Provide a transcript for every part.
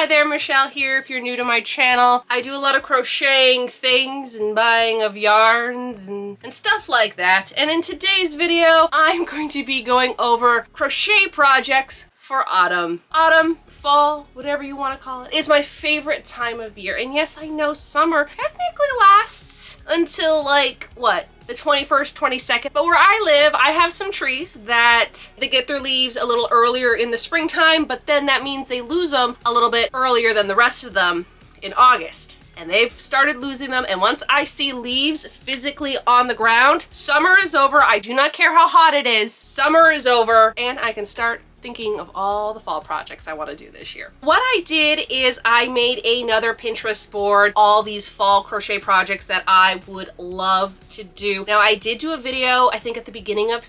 Hi there, Michelle here if you're new to my channel. I do a lot of crocheting things and buying of yarns and stuff like that. And in today's video, I'm going to be going over crochet projects for autumn. Autumn, fall, whatever you want to call it, is my favorite time of year. And yes, I know summer technically lasts until like, what? The 21st, 22nd. But where I live, I have some trees that they get their leaves a little earlier in the springtime, but then that means they lose them a little bit earlier than the rest of them in August. And they've started losing them, and once I see leaves physically on the ground, summer is over. I do not care how hot it is. Summer is over, and I can start thinking of all the fall projects I want to do this year. What I did is I made another Pinterest board, all these fall crochet projects that I would love to do. Now I did do a video, I think at the beginning of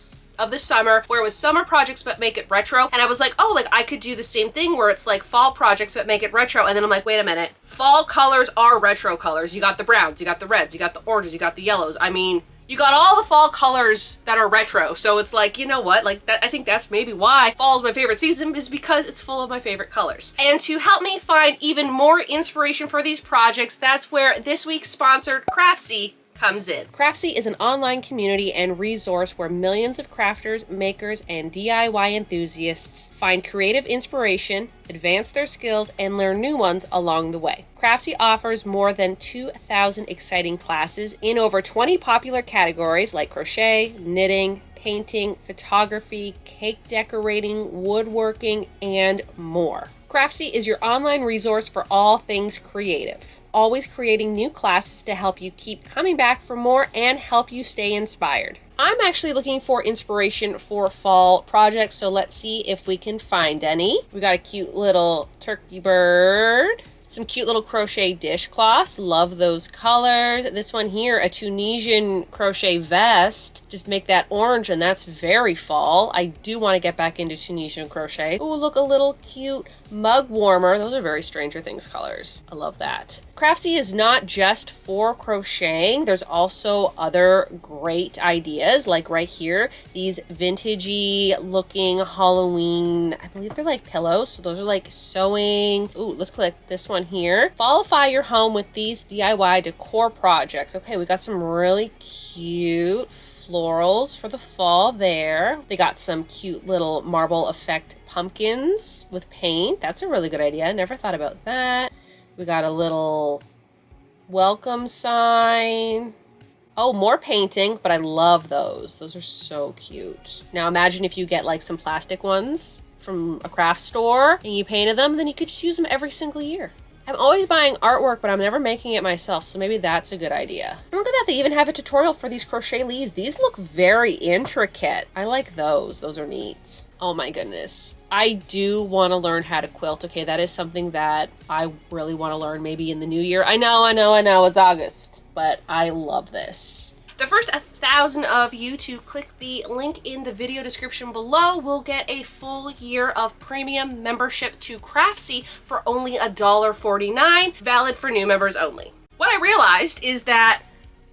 the summer, where it was summer projects but make it retro, and I was like, oh, like I could do the same thing where it's like fall projects but make it retro. And then I'm like, wait a minute, fall colors are retro colors. You got the browns, you got the reds, you got the oranges, you got the yellows. I mean, you got all the fall colors that are retro. So it's like, you know what, like that, I think that's maybe why fall is my favorite season, is because it's full of my favorite colors. And to help me find even more inspiration for these projects, that's where this week's sponsored Craftsy comes in. Craftsy is an online community and resource where millions of crafters, makers, and DIY enthusiasts find creative inspiration, advance their skills, and learn new ones along the way. Craftsy offers more than 2,000 exciting classes in over 20 popular categories like crochet, knitting, painting, photography, cake decorating, woodworking, and more. Craftsy is your online resource for all things creative, always creating new classes to help you keep coming back for more and help you stay inspired. I'm actually looking for inspiration for fall projects, so let's see if we can find any. We got a cute little turkey bird. Some cute little crochet dishcloths. Love those colors. This one here, a Tunisian crochet vest. Just make that orange, and that's very fall. I do want to get back into Tunisian crochet. Oh, look, a little cute mug warmer. Those are very Stranger Things colors. I love that. Craftsy is not just for crocheting. There's also other great ideas, like right here, these vintagey looking Halloween, I believe they're like pillows. So those are like sewing. Ooh, let's click this one here. Fallify your home with these DIY decor projects. Okay, we got some really cute florals for the fall there. They got some cute little marble effect pumpkins with paint. That's a really good idea. I never thought about that. We got a little welcome sign. Oh, more painting, but I love those. Those are so cute. Now imagine if you get like some plastic ones from a craft store and you painted them, then you could just use them every single year. I'm always buying artwork, but I'm never making it myself, so maybe that's a good idea. And look at that, they even have a tutorial for these crochet leaves. These look very intricate. I like those. Those are neat. Oh my goodness. I do want to learn how to quilt. Okay, that is something that I really want to learn maybe in the new year. I know, it's August, but I love this. The first 1,000 of you to click the link in the video description below will get a full year of premium membership to Craftsy for only $1.49, valid for new members only. What I realized is that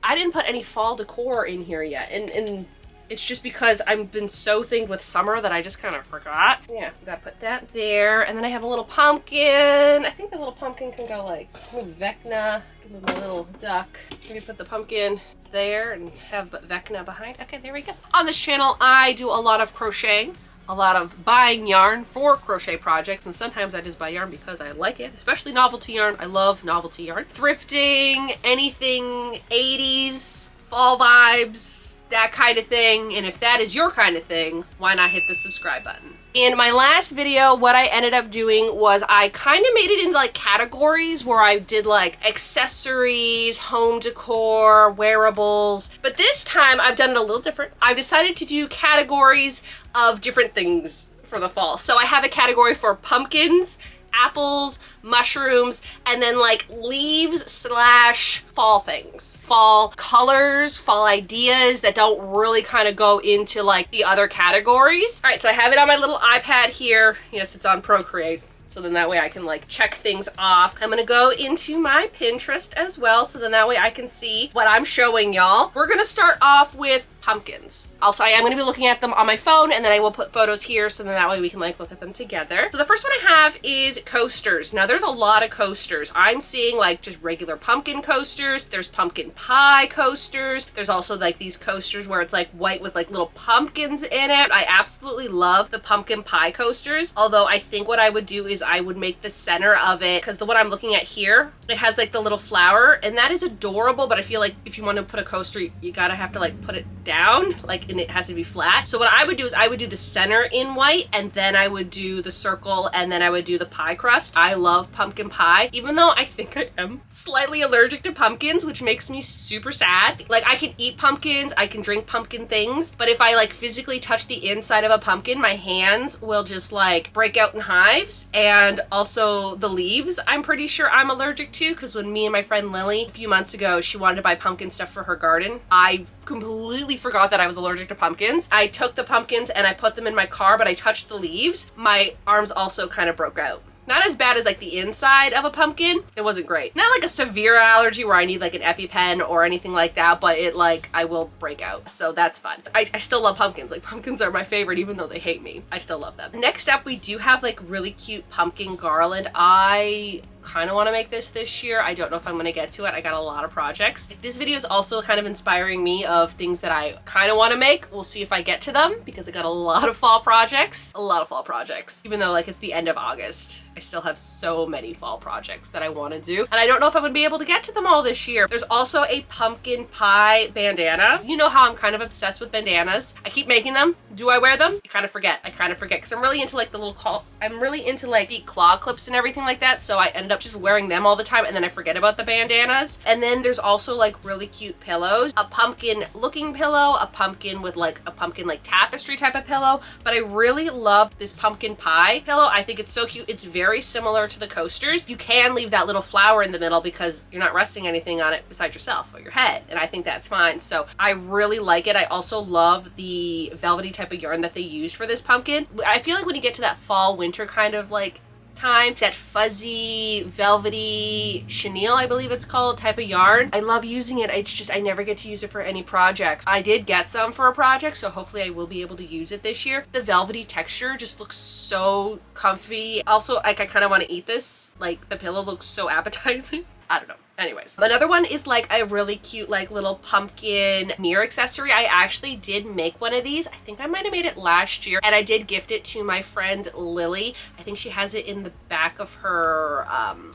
I didn't put any fall decor in here yet, and it's just because I've been so thinged with summer that I just kind of forgot. Yeah, gotta put that there. And then I have a little pumpkin. I think the little pumpkin can go like with Vecna. Give me my little duck. Maybe put the pumpkin there and have Vecna behind. Okay, there we go. On this channel, I do a lot of crocheting, a lot of buying yarn for crochet projects, and sometimes I just buy yarn because I like it, especially novelty yarn. I love novelty yarn. Thrifting, anything 80s, fall vibes, that kind of thing. And if that is your kind of thing, why not hit the subscribe button? In my last video, what I ended up doing was I kind of made it into like categories where I did like accessories, home decor, wearables. But this time I've done it a little different. I've decided to do categories of different things for the fall. So I have a category for pumpkins, apples, mushrooms, and then like leaves slash fall things. Fall colors, fall ideas that don't really kind of go into like the other categories. All right, so I have it on my little iPad here. Yes, it's on Procreate. So then that way I can like check things off. I'm gonna go into my Pinterest as well, so then that way I can see what I'm showing y'all. We're gonna start off with pumpkins. Also, I am going to be looking at them on my phone, and then I will put photos here so then that way we can like look at them together. So the first one I have is coasters. Now there's a lot of coasters. I'm seeing like just regular pumpkin coasters. There's pumpkin pie coasters. There's also like these coasters where it's like white with like little pumpkins in it. I absolutely love the pumpkin pie coasters. Although I think what I would do is I would make the center of it, because the one I'm looking at here, it has like the little flower, and that is adorable, but I feel like if you want to put a coaster, you gotta have to like put it down, like, and it has to be flat. So what I would do is I would do the center in white, and then I would do the circle, and then I would do the pie crust. I love pumpkin pie, even though I think I am slightly allergic to pumpkins, which makes me super sad. Like, I can eat pumpkins, I can drink pumpkin things, but if I like physically touch the inside of a pumpkin, my hands will just like break out in hives. And also the leaves, I'm pretty sure I'm allergic to, because when me and my friend Lily a few months ago, she wanted to buy pumpkin stuff for her garden, I completely forgot that I was allergic to pumpkins. I took the pumpkins and I put them in my car, but I touched the leaves. My arms also kind of broke out. Not as bad as like the inside of a pumpkin. It wasn't great. Not like a severe allergy where I need like an EpiPen or anything like that, but it like, I will break out. So that's fun. I still love pumpkins. Like, pumpkins are my favorite, even though they hate me. I still love them. Next up, we do have like really cute pumpkin garland. I kind of want to make this year. I don't know if I'm going to get to it. I got a lot of projects. This video is also kind of inspiring me of things that I kind of want to make. We'll see if I get to them, because I got a lot of fall projects. A lot of fall projects. Even though like it's the end of August, I still have so many fall projects that I want to do. And I don't know if I would be able to get to them all this year. There's also a pumpkin pie bandana. You know how I'm kind of obsessed with bandanas. I keep making them. Do I wear them? I kind of forget because I'm really into like the little I'm really into like the claw clips and everything like that. So I end up just wearing them all the time, and then I forget about the bandanas. And then there's also like really cute pillows. A pumpkin looking pillow, a pumpkin with like a pumpkin like tapestry type of pillow. But I really love this pumpkin pie pillow. I think it's so cute. It's very similar to the coasters. You can leave that little flower in the middle because you're not resting anything on it beside yourself or your head, and I think that's fine. So I really like it. I also love the velvety type of yarn that they used for this pumpkin. I feel like when you get to that fall winter kind of like time, that fuzzy velvety chenille, I believe it's called, type of yarn, I love using it. It's just I never get to use it for any projects. I did get some for a project, so hopefully I will be able to use it this year. The velvety texture just looks so comfy. Also, like, I kind of want to eat this. Like, the pillow looks so appetizing. I don't know. Anyways, another one is like a really cute like little pumpkin mirror accessory. I actually did make one of these. I think I might have made it last year, and I did gift it to my friend Lily. I think she has it in the back of her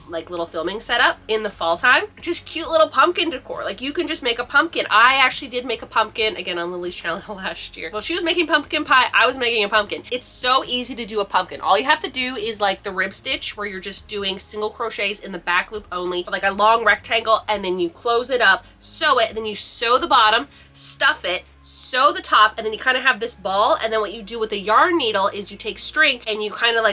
like little filming setup in the fall time. Just cute little pumpkin decor. Like, you can just make a pumpkin. I actually did make a pumpkin again on Lily's channel last year. Well, she was making pumpkin pie, I was making a pumpkin. It's so easy to do a pumpkin. All you have to do is like the rib stitch, where you're just doing single crochets in the back loop only, like a long rectangle, and then you close it up, sew it, and then you sew the bottom, stuff it, sew the top, and then you kind of have this ball. And then what you do with the yarn needle is you take string and you kind of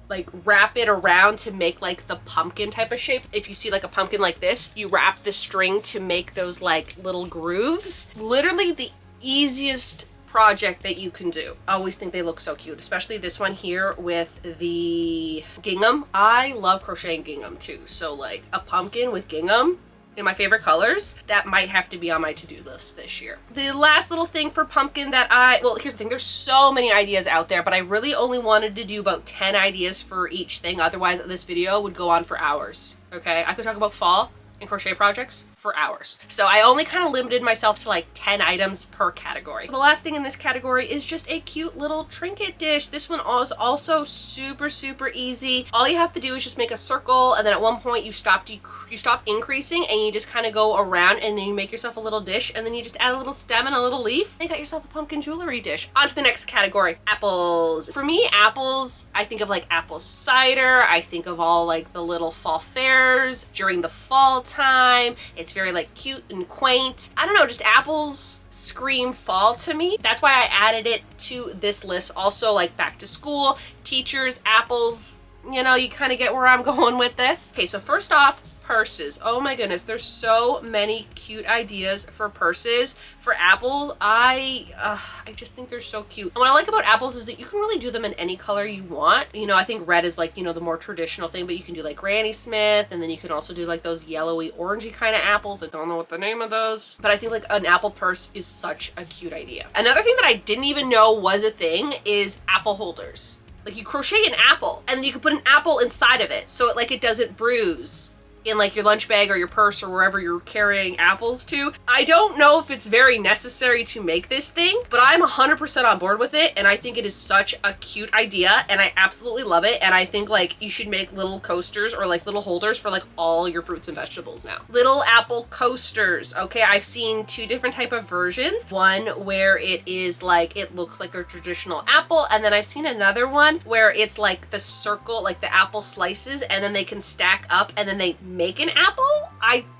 like wrap it around to make like the pumpkin type of shape. If you see like a pumpkin like this, you wrap the string to make those like little grooves. Literally the easiest project that you can do. I always think they look so cute, especially this one here with the gingham. I love crocheting gingham too, so like a pumpkin with gingham in my favorite colors, that might have to be on my to-do list this year. The last little thing for pumpkin that well, here's the thing, there's so many ideas out there, but I really only wanted to do about 10 ideas for each thing, otherwise this video would go on for hours, okay? I could talk about fall and crochet projects for hours. So I only kind of limited myself to like 10 items per category. The last thing in this category is just a cute little trinket dish. This one is also super, super easy. All you have to do is just make a circle, and then at one point you stop increasing, and you just kind of go around, and then you make yourself a little dish, and then you just add a little stem and a little leaf, and you got yourself a pumpkin jewelry dish. On to the next category, apples. For me, apples, I think of like apple cider. I think of all like the little fall fairs during the fall time. It's very like cute and quaint. I don't know, just apples scream fall to me. That's why I added it to this list. Also, like back to school, teachers, apples, you know, you kind of get where I'm going with this. Okay, so first off, purses. Oh my goodness, there's so many cute ideas for purses. For apples, I just think they're so cute. And what I like about apples is that you can really do them in any color you want. You know, I think red is like, you know, the more traditional thing, but you can do like Granny Smith, and then you can also do like those yellowy, orangey kind of apples. I don't know what the name of those, but I think like an apple purse is such a cute idea. Another thing that I didn't even know was a thing is apple holders. Like you crochet an apple and then you can put an apple inside of it so it doesn't bruise in like your lunch bag or your purse or wherever you're carrying apples to. I don't know if it's very necessary to make this thing, but I'm 100% on board with it, and I think it is such a cute idea and I absolutely love it. And I think like you should make little coasters or like little holders for like all your fruits and vegetables now. Little apple coasters. Okay, I've seen two different type of versions. One where it is like, it looks like a traditional apple, and then I've seen another one where it's like the circle, like the apple slices, and then they can stack up and then they make an apple.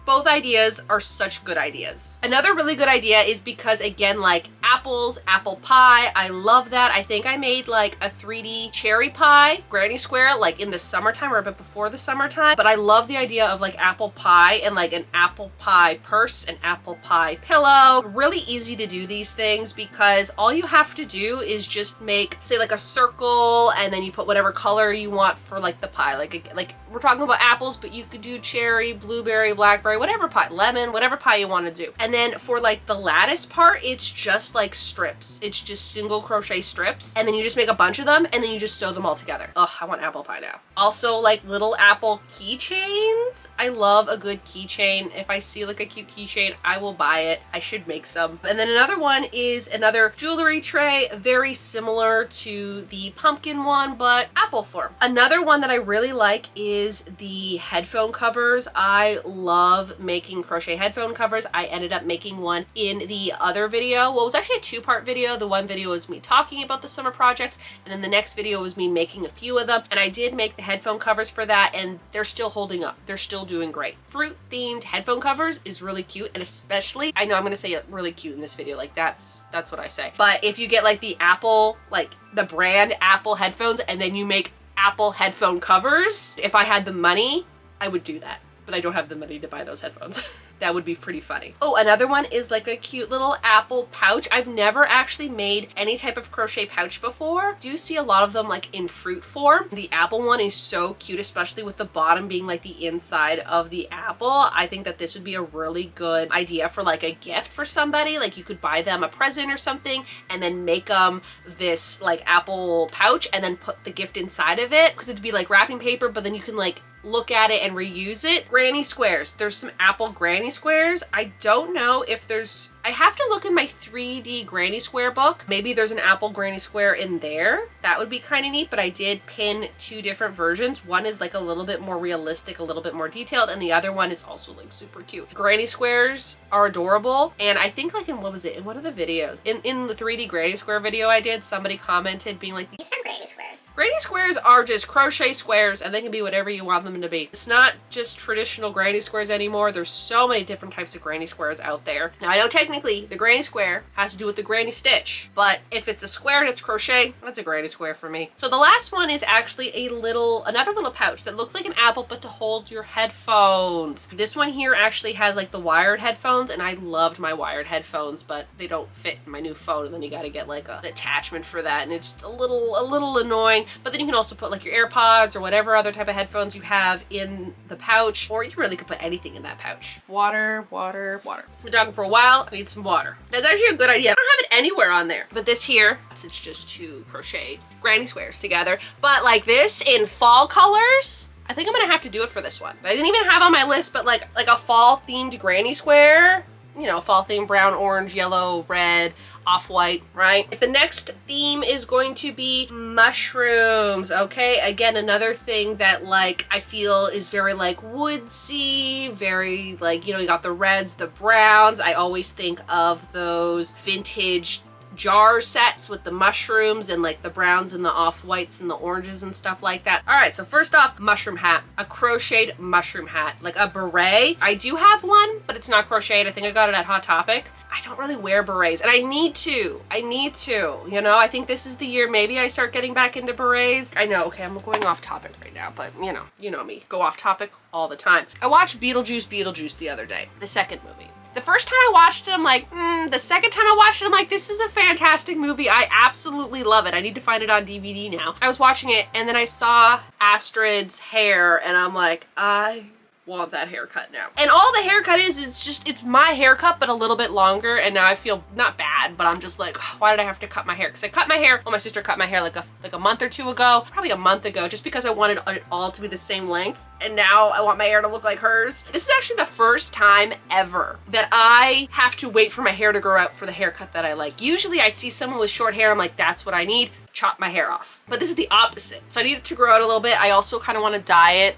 Both ideas are such good ideas. Another really good idea is because again, like apples, apple pie, I love that. I think I made like a 3D cherry pie, granny square, like in the summertime or a bit before the summertime. But I love the idea of like apple pie and like an apple pie purse, an apple pie pillow. Really easy to do these things because all you have to do is just make, say like a circle, and then you put whatever color you want for like the pie. Like we're talking about apples, but you could do cherry, blueberry, blackberry, whatever pie, lemon, whatever pie you want to do. And then for like the lattice part, it's just like strips. It's just single crochet strips. And then you just make a bunch of them and then you just sew them all together. Oh, I want apple pie now. Also like little apple keychains. I love a good keychain. If I see like a cute keychain, I will buy it. I should make some. And then another one is another jewelry tray, very similar to the pumpkin one, but apple form. Another one that I really like is the headphone covers. I love making crochet headphone covers. I ended up making one in the other video. Well, it was actually a two-part video. The one video was me talking about the summer projects, and then the next video was me making a few of them. And I did make the headphone covers for that, and they're still holding up. They're still doing great. Fruit-themed headphone covers is really cute, and especially, I know I'm gonna say it really cute in this video, like that's what I say. But if you get like the Apple, like the brand Apple headphones, and then you make Apple headphone covers, if I had the money, I would do that. But I don't have the money to buy those headphones. That would be pretty funny. Oh, another one is like a cute little apple pouch. I've never actually made any type of crochet pouch before. Do see a lot of them like in fruit form. The apple one is so cute, especially with the bottom being like the inside of the apple. I think that this would be a really good idea for like a gift for somebody. Like you could buy them a present or something and then make them this like apple pouch and then put the gift inside of it, because it'd be like wrapping paper, but then you can like look at it and reuse it. Granny squares. There's some apple granny squares. I don't know if there's, I have to look in my 3D granny square book. Maybe there's an apple granny square in there. That would be kind of neat, but I did pin two different versions. One is like a little bit more realistic, a little bit more detailed, and the other one is also like super cute. Granny squares are adorable, and I think like in, what was it, in one of the videos, in the 3D granny square video I did, somebody commented being like, these are granny squares. Granny squares are just crochet squares, and they can be whatever you want them to be. It's not just traditional granny squares anymore. There's so many different types of granny squares out there. Now I know technically the granny square has to do with the granny stitch, but if it's a square and it's crochet, that's a granny square for me. So the last one is actually another little pouch that looks like an apple, but to hold your headphones. This one here actually has like the wired headphones, and I loved my wired headphones, but they don't fit in my new phone, and then you gotta get like an attachment for that, and it's just a little annoying. But then you can also put like your AirPods or whatever other type of headphones you have in the pouch, or you really could put anything in that pouch. Water, water, water. I've been talking for a while, I need some water. That's actually a good idea. I don't have it anywhere on there. But this here, it's just two crochet granny squares together. But like this in fall colors, I think I'm gonna have to do it for this one. I didn't even have on my list, but like a fall themed granny square, you know, fall theme, brown, orange, yellow, red, off-white, right? The next theme is going to be mushrooms, okay? Again, another thing that like I feel is very like woodsy, very like, you know, you got the reds, the browns. I always think of those vintage jar sets with the mushrooms and like the browns and the off-whites and the oranges and stuff like that. All right, so first off, mushroom hat, a crocheted mushroom hat, like a beret. I do have one, but it's not crocheted. I think I got it at Hot Topic. I don't really wear berets, and I need to, you know? I think this is the year maybe I start getting back into berets. I know, okay, I'm going off topic right now, but you know me, go off topic all the time. I watched Beetlejuice the other day, the second movie. The first time I watched it, I'm like, the second time I watched it, I'm like, this is a fantastic movie. I absolutely love it. I need to find it on DVD now. I was watching it, and then I saw Astrid's hair, and I'm like, I want that haircut now. And all the haircut is, it's my haircut, but a little bit longer, and now I feel not bad, but I'm just like, why did I have to cut my hair? Because I cut my hair, well, my sister cut my hair like a month or two ago, probably a month ago, just because I wanted it all to be the same length. And now I want my hair to look like hers. This is actually the first time ever that I have to wait for my hair to grow out for the haircut that I like. Usually I see someone with short hair, I'm like, that's what I need, chop my hair off. But this is the opposite. So I need it to grow out a little bit. I also kind of want to dye it.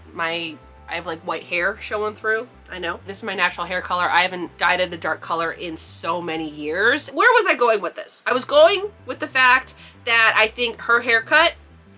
I have like white hair showing through. I know. This is my natural hair color. I haven't dyed it a dark color in so many years. Where was I going with this? I was going with the fact that I think her haircut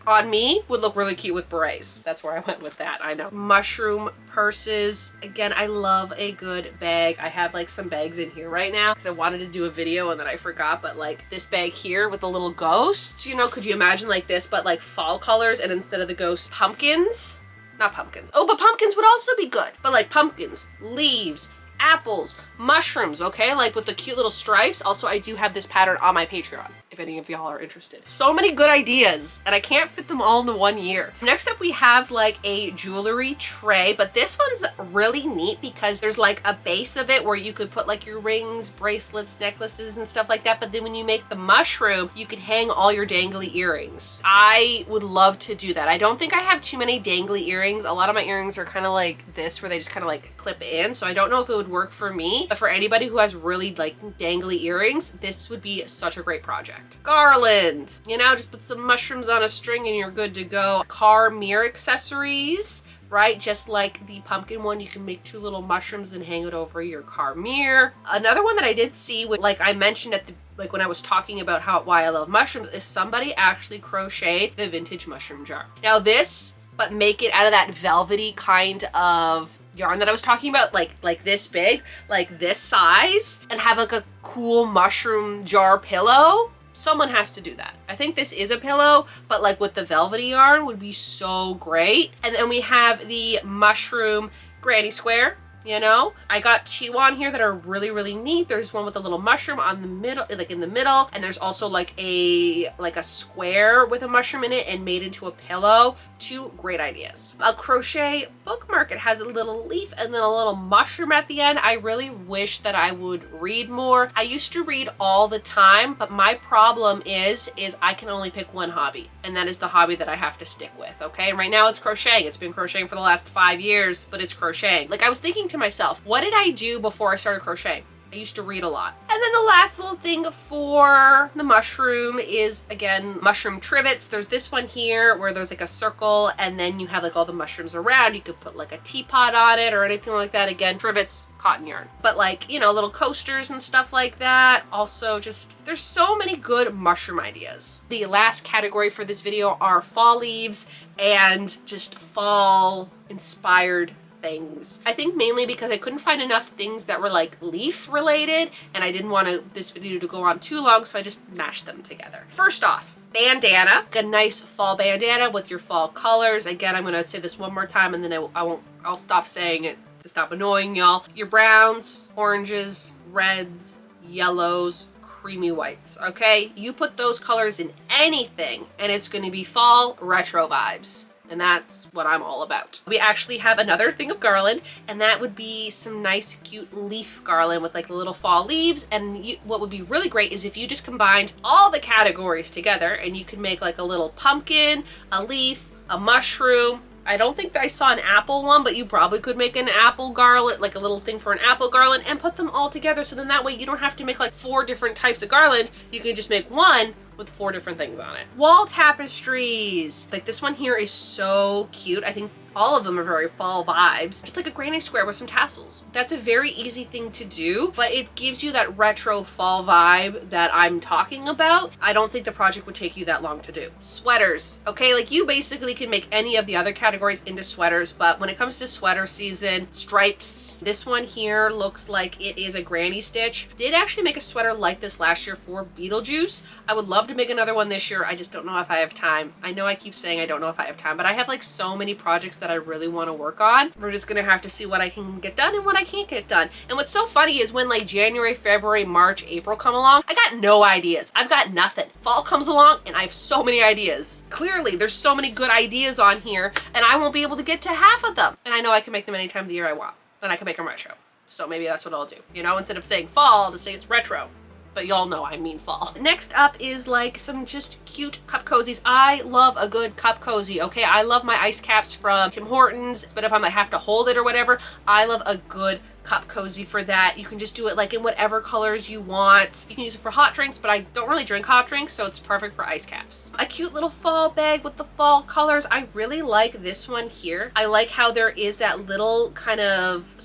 on me would look really cute with berets. That's where I went with that, I know. Mushroom purses. Again, I love a good bag. I have like some bags in here right now because I wanted to do a video and then I forgot, but like this bag here with the little ghosts, you know, could you imagine like this, but like fall colors, and instead of the ghosts, pumpkins? Not pumpkins. Oh, but pumpkins would also be good. But like pumpkins, leaves, apples, mushrooms, okay? Like with the cute little stripes. Also, I do have this pattern on my Patreon, if any of y'all are interested. So many good ideas, and I can't fit them all into one year. Next up, we have like a jewelry tray, but this one's really neat because there's like a base of it where you could put like your rings, bracelets, necklaces, and stuff like that. But then when you make the mushroom, you could hang all your dangly earrings. I would love to do that. I don't think I have too many dangly earrings. A lot of my earrings are kind of like this, where they just kind of like clip in. So I don't know if it would work for me, but for anybody who has really like dangly earrings, this would be such a great project. Garland, you know, just put some mushrooms on a string and you're good to go. Car mirror accessories, right? Just like the pumpkin one, you can make two little mushrooms and hang it over your car mirror. Another one that I did see, like I mentioned at the like when I was talking about why I love mushrooms, is somebody actually crocheted the vintage mushroom jar. Now this, but make it out of that velvety kind of yarn that I was talking about, like this big, like this size, and have like a cool mushroom jar pillow. Someone has to do that. I think this is a pillow, but like with the velvety yarn would be so great. And then we have the mushroom granny square. You know, I got two on here that are really, really neat. There's one with a little mushroom on the middle, like in the middle, and there's also like a square with a mushroom in it and made into a pillow. Two great ideas. A crochet bookmark. It has a little leaf and then a little mushroom at the end. I really wish that I would read more. I used to read all the time, but my problem is I can only pick one hobby, and that is the hobby that I have to stick with, okay? And right now it's crocheting. It's been crocheting for the last 5 years, but it's crocheting. Like I was thinking to myself, what did I do before I started crocheting? I used to read a lot. And then the last little thing for the mushroom is, again, mushroom trivets. There's this one here where there's like a circle and then you have like all the mushrooms around. You could put like a teapot on it or anything like that. Again, trivets, cotton yarn. But like, you know, little coasters and stuff like that. Also just, there's so many good mushroom ideas. The last category for this video are fall leaves and just fall inspired things. I think mainly because I couldn't find enough things that were like leaf related, and I didn't want this video to go on too long, so I just mashed them together. First off, bandana. A nice fall bandana with your fall colors. Again, I'm gonna say this one more time and then I'll stop saying it to stop annoying y'all. Your browns, oranges, reds, yellows, creamy whites, okay? You put those colors in anything and it's gonna be fall retro vibes. And that's what I'm all about. We actually have another thing of garland, and that would be some nice cute leaf garland with like little fall leaves. And what would be really great is if you just combined all the categories together and you could make like a little pumpkin, a leaf, a mushroom. I don't think that I saw an apple one, but you probably could make an apple garland, like a little thing for an apple garland, and put them all together. So then that way you don't have to make like 4 different types of garland. You can just make one with 4 different things on it. Wall tapestries. Like this one here is so cute. I think All of them are very fall vibes. Just like a granny square with some tassels. That's a very easy thing to do, but it gives you that retro fall vibe that I'm talking about. I don't think the project would take you that long to do. Sweaters, okay? Like you basically can make any of the other categories into sweaters, but when it comes to sweater season, stripes, this one here looks like it is a granny stitch. Did actually make a sweater like this last year for Beetlejuice. I would love to make another one this year. I just don't know if I have time. I know I keep saying I don't know if I have time, but I have like so many projects that I really want to work on. We're just gonna have to see what I can get done and what I can't get done. And what's so funny is when like January, February, March, April come along, I got no ideas. I've got nothing. Fall comes along and I have so many ideas. Clearly, there's so many good ideas on here and I won't be able to get to half of them. And I know I can make them any time of the year I want. And I can make them retro. So maybe that's what I'll do. You know, instead of saying fall, I'll just say it's retro. But y'all know I mean fall. Next up is like some just cute cup cozies. I love a good cup cozy, okay? I love my ice caps from Tim Hortons, but if I have to hold it or whatever, I love a good cup cozy for that. You can just do it like in whatever colors you want. You can use it for hot drinks, but I don't really drink hot drinks, so it's perfect for ice caps. A cute little fall bag with the fall colors. I really like this one here. I like how there is that little kind of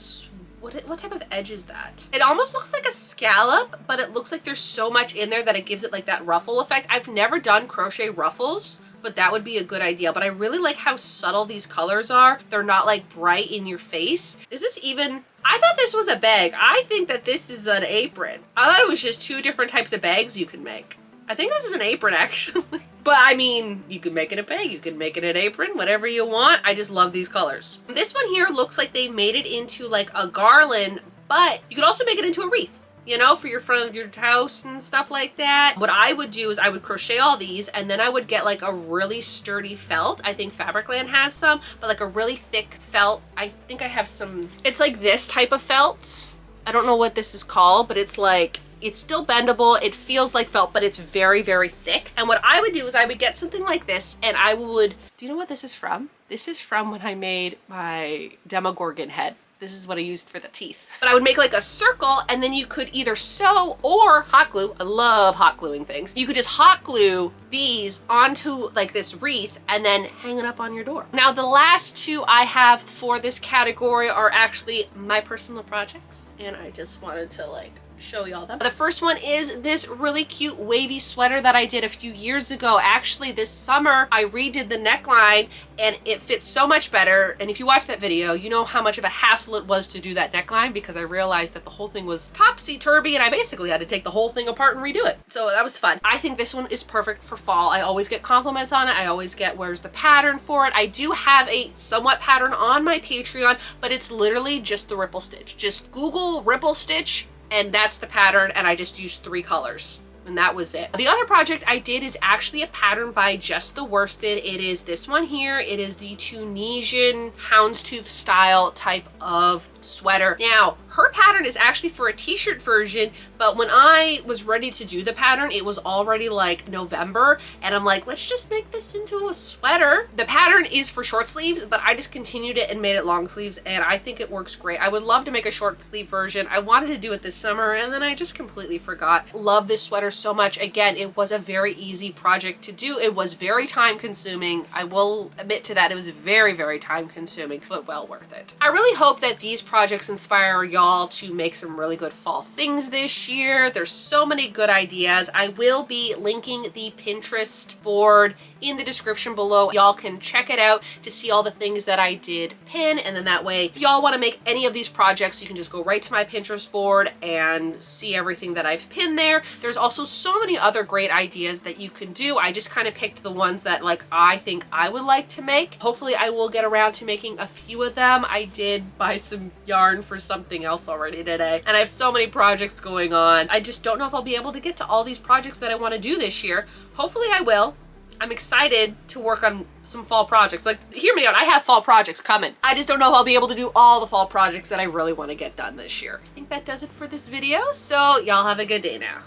what type of edge is that? It almost looks like a scallop, but it looks like there's so much in there that it gives it like that ruffle effect. I've never done crochet ruffles, but that would be a good idea. But I really like how subtle these colors are. They're not like bright in your face. Is this even... I thought this was a bag. I think that this is an apron. I thought it was just two different types of bags you can make. I think this is an apron actually. But I mean, you can make it a bag, you can make it an apron, whatever you want. I just love these colors. This one here looks like they made it into like a garland, but you could also make it into a wreath, you know, for your front of your house and stuff like that. What I would do is I would crochet all these and then I would get like a really sturdy felt. I think Fabricland has some, but like a really thick felt. I think I have some, it's like this type of felt. I don't know what this is called, but it's like, it's still bendable. It feels like felt, but it's very, very thick. And what I would do is I would get something like this and I would, do you know what this is from? This is from when I made my Demogorgon head. This is what I used for the teeth. But I would make like a circle and then you could either sew or hot glue. I love hot gluing things. You could just hot glue these onto like this wreath and then hang it up on your door. Now the last two I have for this category are actually my personal projects and I just wanted to like show y'all them. The first one is this really cute wavy sweater that I did a few years ago. Actually this summer I redid the neckline and it fits so much better. And if you watch that video, you know how much of a hassle it was to do that neckline because I realized that the whole thing was topsy-turvy and I basically had to take the whole thing apart and redo it. So that was fun. I think this one is perfect for fall. I always get compliments on it. I always get where's the pattern for it. I do have a somewhat pattern on my Patreon, but it's literally just the ripple stitch. Just Google ripple stitch and that's the pattern and I just used 3 colors. And that was it. The other project I did is actually a pattern by Just the Worsted. It is this one here. It is the Tunisian houndstooth style type of sweater. Now, her pattern is actually for a t-shirt version, but when I was ready to do the pattern, it was already like November, and I'm like, let's just make this into a sweater. The pattern is for short sleeves, but I just continued it and made it long sleeves, and I think it works great. I would love to make a short sleeve version. I wanted to do it this summer, and then I just completely forgot. Love this sweater so much. Again, it was a very easy project to do. It was very time consuming. I will admit to that. It was very, very time consuming, but well worth it. I really hope that these projects inspire y'all to make some really good fall things this year. There's so many good ideas. I will be linking the Pinterest board in the description below. Y'all can check it out to see all the things that I did pin, and then that way if y'all want to make any of these projects, you can just go right to my Pinterest board and see everything that I've pinned there. There's also so many other great ideas that you can do. I just kind of picked the ones that like I think I would like to make. Hopefully I will get around to making a few of them. I did buy some yarn for something else already today, and I have so many projects going on. I just don't know if I'll be able to get to all these projects that I want to do this year. Hopefully I will. I'm excited to work on some fall projects. Like, hear me out, I have fall projects coming. I just don't know if I'll be able to do all the fall projects that I really want to get done this year. I think that does it for this video, so y'all have a good day now.